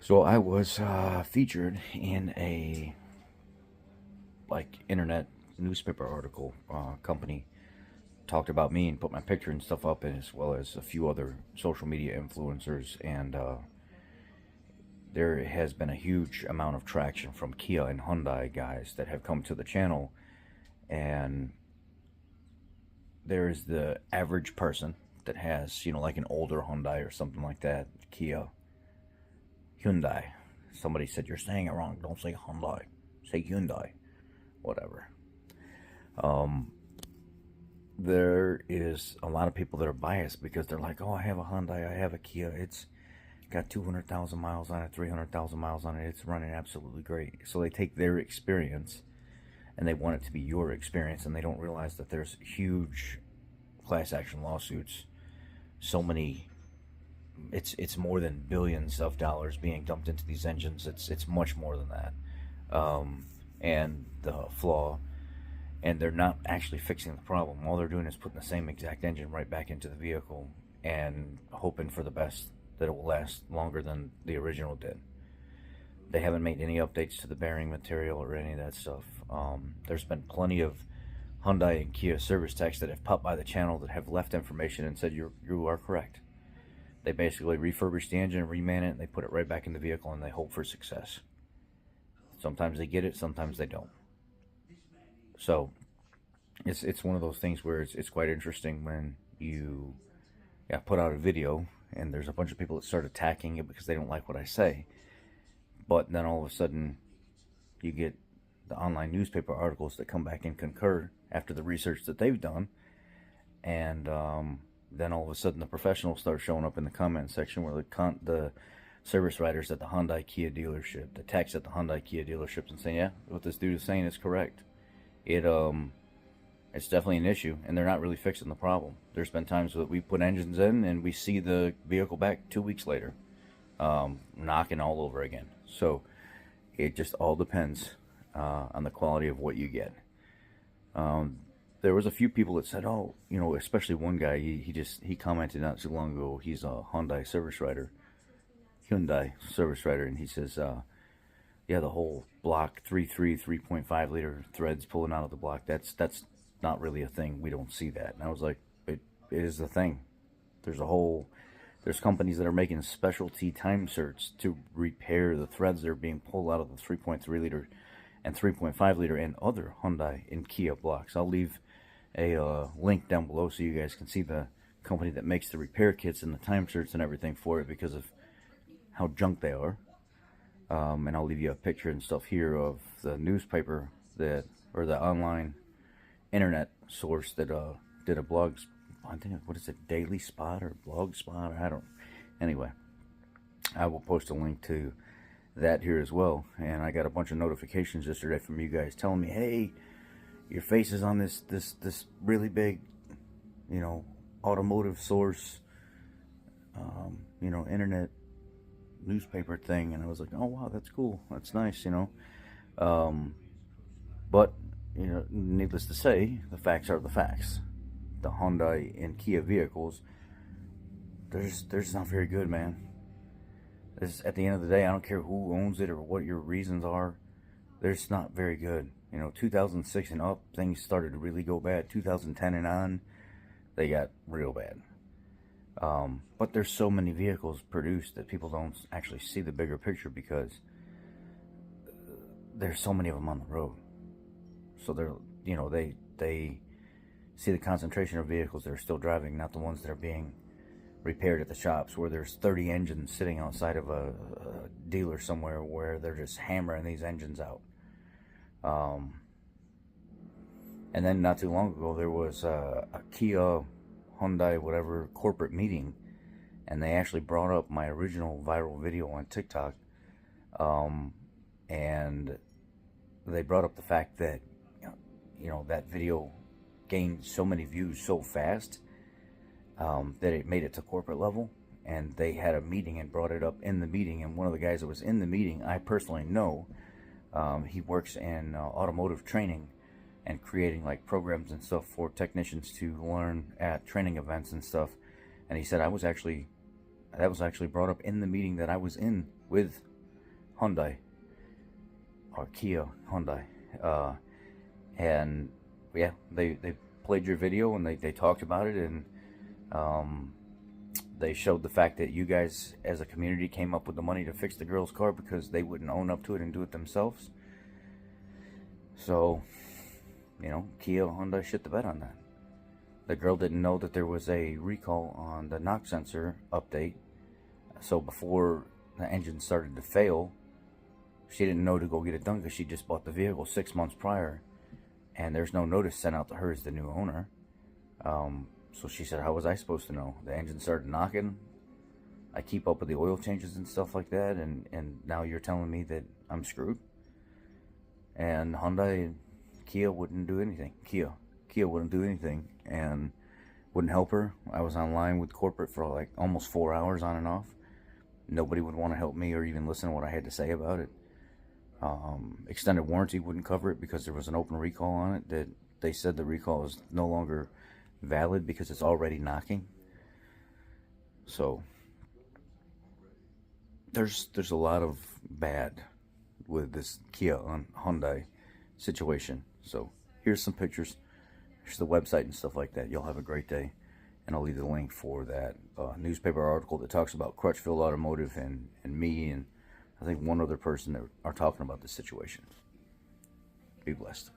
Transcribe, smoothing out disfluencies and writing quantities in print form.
So I was featured in a internet newspaper article. Company talked about me and put my picture and stuff up, and as well as a few other social media influencers. And there has been a huge amount of traction from Kia and Hyundai guys that have come to the channel. And there's the average person that has, like an older Hyundai or something like that, Kia, Hyundai. Somebody said, "You're saying it wrong. Don't say Hyundai. Say Hyundai." Whatever. There is a lot of people that are biased because they're like, "Oh, I have a Hyundai. I have a Kia. It's got 200,000 miles on it, 300,000 miles on it. It's running absolutely great." So they take their experience and they want it to be your experience, and they don't realize that there's huge class action lawsuits. So many, it's more than billions of dollars being dumped into these engines. It's much more than that. And the flaw, and they're not actually fixing the problem. All they're doing is putting the same exact engine right back into the vehicle and hoping for the best, that it will last longer than the original did. They haven't made any updates to the bearing material or any of that stuff. There's been plenty of Hyundai and Kia service techs that have popped by the channel that have left information and said you are correct. They basically refurbish the engine, reman it, and they put it right back in the vehicle, and they hope for success. Sometimes they get it, sometimes they don't. So it's one of those things where it's quite interesting when you put out a video and there's a bunch of people that start attacking it because they don't like what I say. But then all of a sudden you get the online newspaper articles that come back and concur after the research that they've done. And then all of a sudden the professionals start showing up in the comment section where the service writers at the Hyundai Kia dealership, the techs at the Hyundai Kia dealerships, and saying, yeah, what this dude is saying is correct. It's definitely an issue, and they're not really fixing the problem. There's been times that we put engines in and we see the vehicle back 2 weeks later, knocking all over again. So it just all depends on the quality of what you get. There was a few people that said, oh, especially one guy, he commented not too long ago. He's a Hyundai service writer, and he says, yeah, the whole block 3.5 liter threads pulling out of the block, that's not really a thing. We don't see that. And I was like, it is a thing. There's companies that are making specialty time certs to repair the threads that are being pulled out of the 3.3 liter and 3.5 liter and other Hyundai and Kia blocks. I'll leave a link down below so you guys can see the company that makes the repair kits and the time certs and everything for it, because of how junk they are. And I'll leave you a picture and stuff here of the newspaper or the online internet source that did a blog. I think, what is it, Daily Spot or Blog Spot? Anyway, I will post a link to that here as well. And I got a bunch of notifications yesterday from you guys telling me, hey, your face is on this really big, automotive source, internet newspaper thing. And I was like, oh wow, that's cool, that's nice. But needless to say, the facts are the facts. The Hyundai and Kia vehicles, they're not very good, man. At the end of the day, I don't care who owns it or what your reasons are, they're just not very good. 2006 and up, things started to really go bad. 2010 and on, they got real bad. But there's so many vehicles produced that people don't actually see the bigger picture, because there's so many of them on the road. So they see the concentration of vehicles that are still driving, not the ones that are being repaired at the shops, where there's 30 engines sitting outside of a dealer somewhere where they're just hammering these engines out. And then not too long ago, there was a Kia, Hyundai, whatever, corporate meeting, and they actually brought up my original viral video on TikTok, and they brought up the fact that that video gained so many views so fast that it made it to corporate level, and they had a meeting and brought it up in the meeting. And one of the guys that was in the meeting, I personally know, he works in automotive training and creating like programs and stuff for technicians to learn at training events and stuff. And he said that was actually brought up in the meeting that I was in with Hyundai, or Kia Hyundai. And yeah, they played your video, and they talked about it, and they showed the fact that you guys as a community came up with the money to fix the girl's car because they wouldn't own up to it and do it themselves. So, you know, Kia Hyundai shit the bed on that. The girl didn't know that there was a recall on the knock sensor update. So before the engine started to fail, she didn't know to go get it done because she just bought the vehicle 6 months prior. And there's no notice sent out to her as the new owner. So she said, how was I supposed to know? The engine started knocking. I keep up with the oil changes and stuff like that. And now you're telling me that I'm screwed? And Hyundai, Kia wouldn't do anything. Kia wouldn't do anything and wouldn't help her. I was online with corporate for like almost 4 hours on and off. Nobody would want to help me or even listen to what I had to say about it. Extended warranty wouldn't cover it because there was an open recall on it that they said the recall is no longer valid because it's already knocking. So there's a lot of bad with this Kia on Hyundai situation. So here's some pictures. Here's the website and stuff like that. You'll have a great day. And I'll leave the link for that newspaper article that talks about Crutchfield Automotive and me and I think one other person that are talking about this situation. Be blessed.